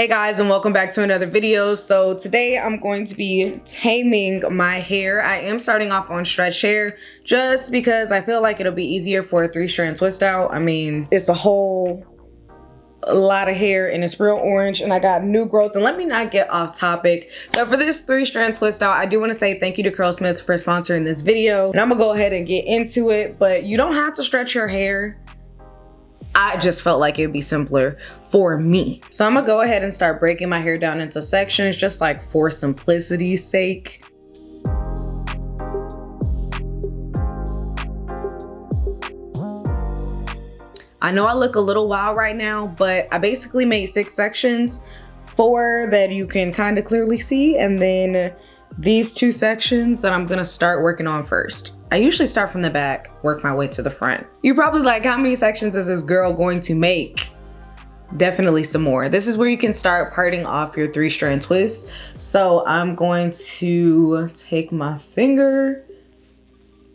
Hey guys, and welcome back to another video. So today I'm going to be taming my hair. I am starting off on stretch hair just because I feel like it'll be easier for a 3-strand twist out. I mean, it's a whole lot of hair and it's real orange and I got new growth. And let me not get off topic. So for this 3-strand twist out, I do want to say thank you to Curlsmith for sponsoring this video. And I'm gonna go ahead and get into it, but you don't have to stretch your hair. I just felt like it would be simpler for me. So I'm gonna go ahead and start breaking my hair down into sections, just like for simplicity's sake. I know I look a little wild right now, but I basically made 6 sections, 4 that you can kind of clearly see, and then these 2 sections that I'm gonna start working on first. I usually start from the back, work my way to the front. You're probably like, how many sections is this girl going to make? Definitely some more. This is where you can start parting off your 3-strand twist. So I'm going to take my finger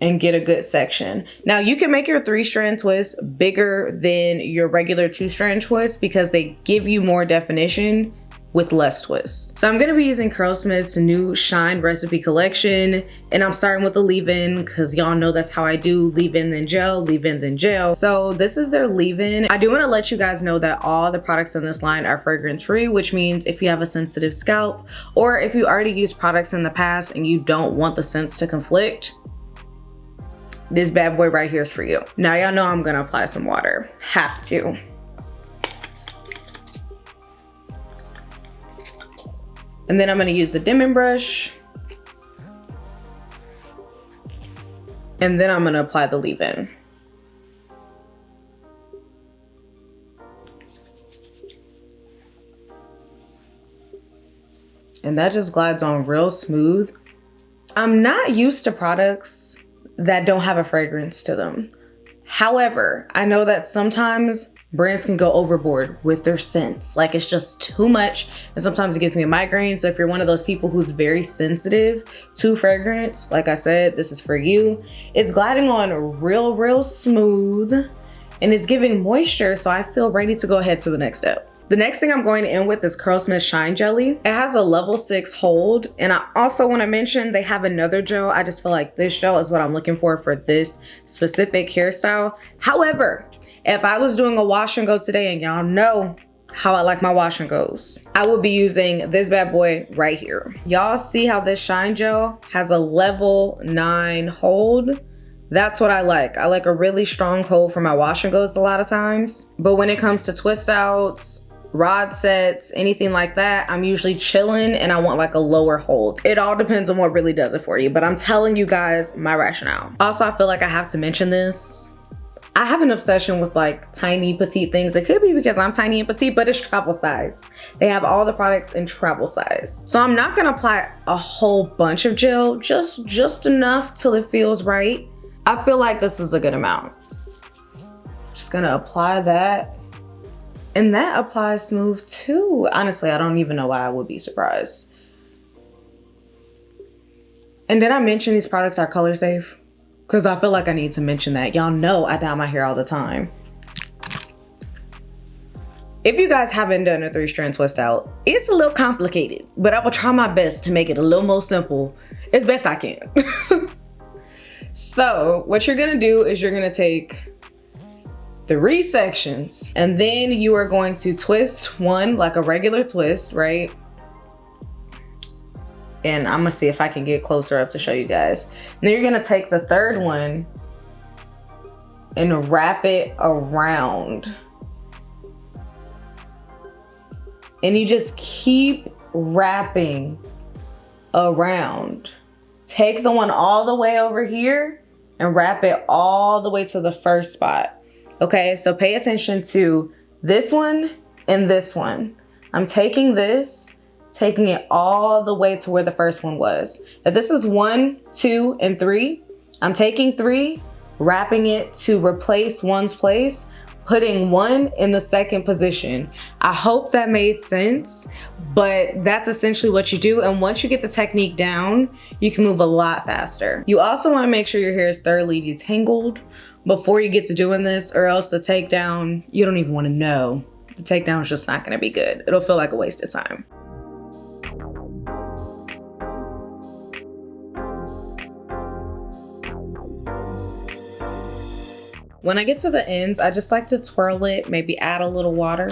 and get a good section. Now you can make your 3-strand twist bigger than your regular 2-strand twist because they give you more definition with less twists. So I'm gonna be using Curlsmith's new Shine recipe collection, and I'm starting with the leave-in because y'all know that's how I do: leave-in then gel, leave-in then gel. So this is their leave-in. I do want to let you guys know that all the products in this line are fragrance free, which means if you have a sensitive scalp or if you already used products in the past and you don't want the scents to conflict, this bad boy right here is for you. Now y'all know I'm gonna apply some water. Have to. And then I'm gonna use the dimming brush. And then I'm gonna apply the leave-in. And that just glides on real smooth. I'm not used to products that don't have a fragrance to them. However, I know that sometimes brands can go overboard with their scents. Like, it's just too much, and sometimes it gives me a migraine. So if you're one of those people who's very sensitive to fragrance, like I said, this is for you. It's gliding on real smooth, and it's giving moisture, so I feel ready to go ahead to the next step. The next thing I'm going to end with is Curlsmith Shine Jelly. It has a level 6 hold, and I also want to mention they have another gel. I just feel like this gel is what I'm looking for this specific hairstyle. However, if I was doing a wash and go today, and y'all know how I like my wash and goes, I would be using this bad boy right here. Y'all see how this Shine Gel has a level 9 hold? That's what I like. I like a really strong hold for my wash and goes a lot of times. But when it comes to twist outs, rod sets, anything like that, I'm usually chilling and I want like a lower hold. It all depends on what really does it for you, but I'm telling you guys my rationale. Also, I feel like I have to mention this. I have an obsession with like tiny petite things. It could be because I'm tiny and petite, but it's travel size. They have all the products in travel size. So I'm not gonna apply a whole bunch of gel, just enough till it feels right. I feel like this is a good amount. Just gonna apply that. And that applies smooth too. Honestly, I don't even know why I would be surprised. And did I mention these products are color safe? Because I feel like I need to mention that. Y'all know I dye my hair all the time. If you guys haven't done a 3-strand twist out, it's a little complicated, but I will try my best to make it a little more simple as best I can. So what you're gonna do is you're gonna take 3 sections, and then you are going to twist one like a regular twist, right? And I'm gonna see if I can get closer up to show you guys. And then you're gonna take the 3rd one and wrap it around. And you just keep wrapping around. Take the one all the way over here and wrap it all the way to the first spot. Okay, so pay attention to this one and this one. I'm taking this, taking it all the way to where the first one was. If this is 1, 2, and 3, I'm taking 3, wrapping it to replace 1's place, putting 1 in the 2nd position. I hope that made sense, but that's essentially what you do. And once you get the technique down, you can move a lot faster. You also want to make sure your hair is thoroughly detangled before you get to doing this, or else the takedown, you don't even want to know the takedown is just not gonna be good. It'll feel like a waste of time. When I get to the ends, I just like to twirl it, maybe add a little water.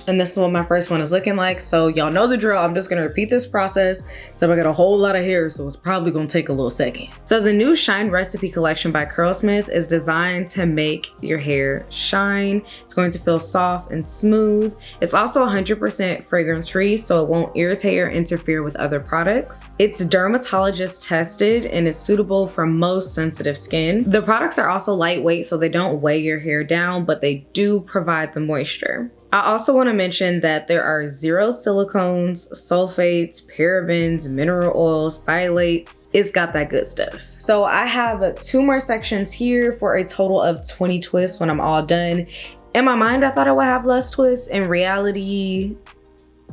And this is what my first one is looking like. So y'all know the drill. I'm just gonna repeat this process. So I got a whole lot of hair, so it's probably gonna take a little second. So the new Shine Recipe collection by Curlsmith is designed to make your hair shine. It's going to feel soft and smooth. It's also 100% fragrance free, so it won't irritate or interfere with other products. It's dermatologist tested and is suitable for most sensitive skin. The products are also lightweight, so they don't weigh your hair down, but they do provide the moisture. I also want to mention that there are 0 silicones, sulfates, parabens, mineral oils, phthalates. It's got that good stuff. So I have 2 more sections here for a total of 20 twists when I'm all done. In my mind, I thought I would have less twists. In reality,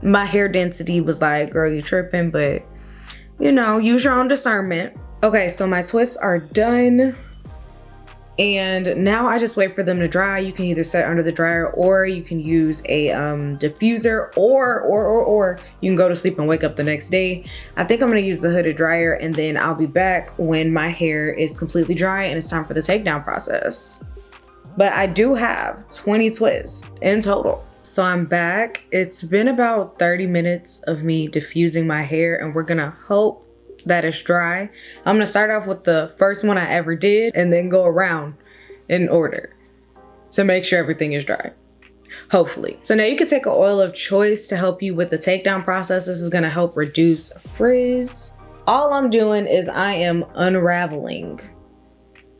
my hair density was like, girl, you tripping, but you know, use your own discernment. Okay, so my twists are done. And now I just wait for them to dry. You can either set under the dryer or you can use a diffuser or you can go to sleep and wake up the next day. I think I'm gonna use the hooded dryer and then I'll be back when my hair is completely dry and it's time for the takedown process. But I do have 20 twists in total. So I'm back. It's been about 30 minutes of me diffusing my hair and we're gonna hope that it's dry. I'm gonna start off with the first one I ever did and then go around in order to make sure everything is dry, hopefully. So now you can take an oil of choice to help you with the takedown process. This is gonna help reduce frizz. All I'm doing is I am unraveling.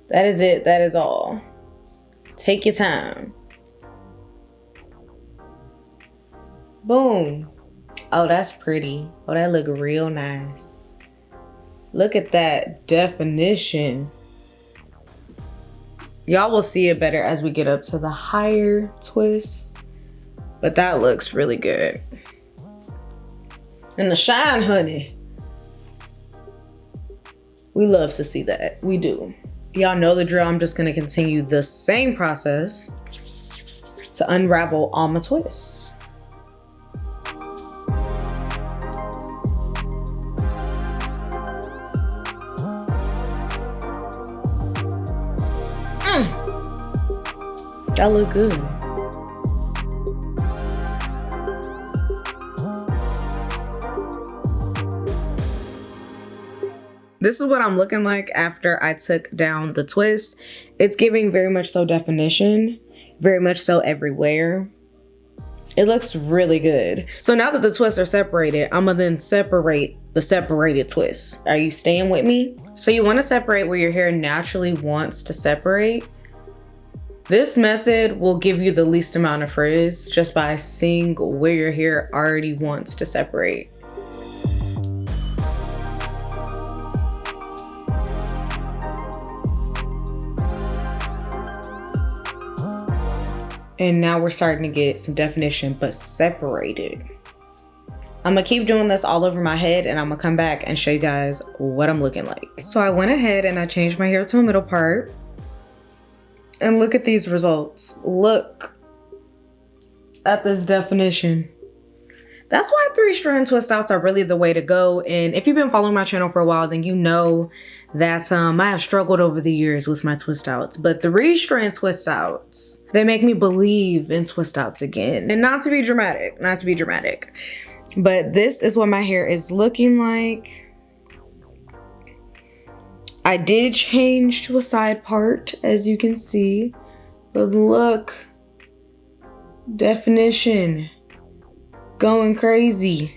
That is it, that is all. Take your time. Boom. Oh, that's pretty. Oh, that look real nice. Look at that definition. Y'all will see it better as we get up to the higher twists, but that looks really good. And the shine, honey. We love to see that, we do. Y'all know the drill. I'm just gonna continue the same process to unravel all my twists. That look good. This is what I'm looking like after I took down the twist. It's giving very much so definition, very much so everywhere. It looks really good. So now that the twists are separated, I'm gonna then separate the separated twists. Are you staying with me? So you wanna separate where your hair naturally wants to separate. This method will give you the least amount of frizz just by seeing where your hair already wants to separate. And now we're starting to get some definition, but separated. I'm gonna keep doing this all over my head and I'm gonna come back and show you guys what I'm looking like. So I went ahead and I changed my hair to a middle part. And look at these results. Look at this definition. That's why 3-strand twist outs are really the way to go. And if you've been following my channel for a while, then you know that I have struggled over the years with my twist outs. But 3-strand twist outs, they make me believe in twist outs again. And not to be dramatic, but this is what my hair is looking like. I did change to a side part, as you can see, but look, definition, going crazy.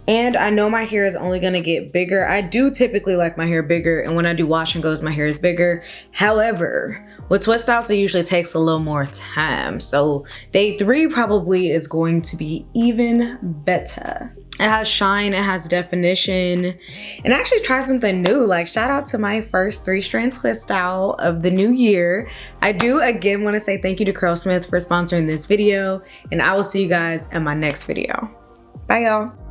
And I know my hair is only gonna get bigger. I do typically like my hair bigger, and when I do wash and goes, my hair is bigger. However, with twist outs, it usually takes a little more time. So day 3 probably is going to be even better. It has shine, it has definition, and I actually tried something new. Like, shout out to my first 3-strand twist out of the new year. I do again want to say thank you to Curlsmith for sponsoring this video, and I will see you guys in my next video. Bye, y'all.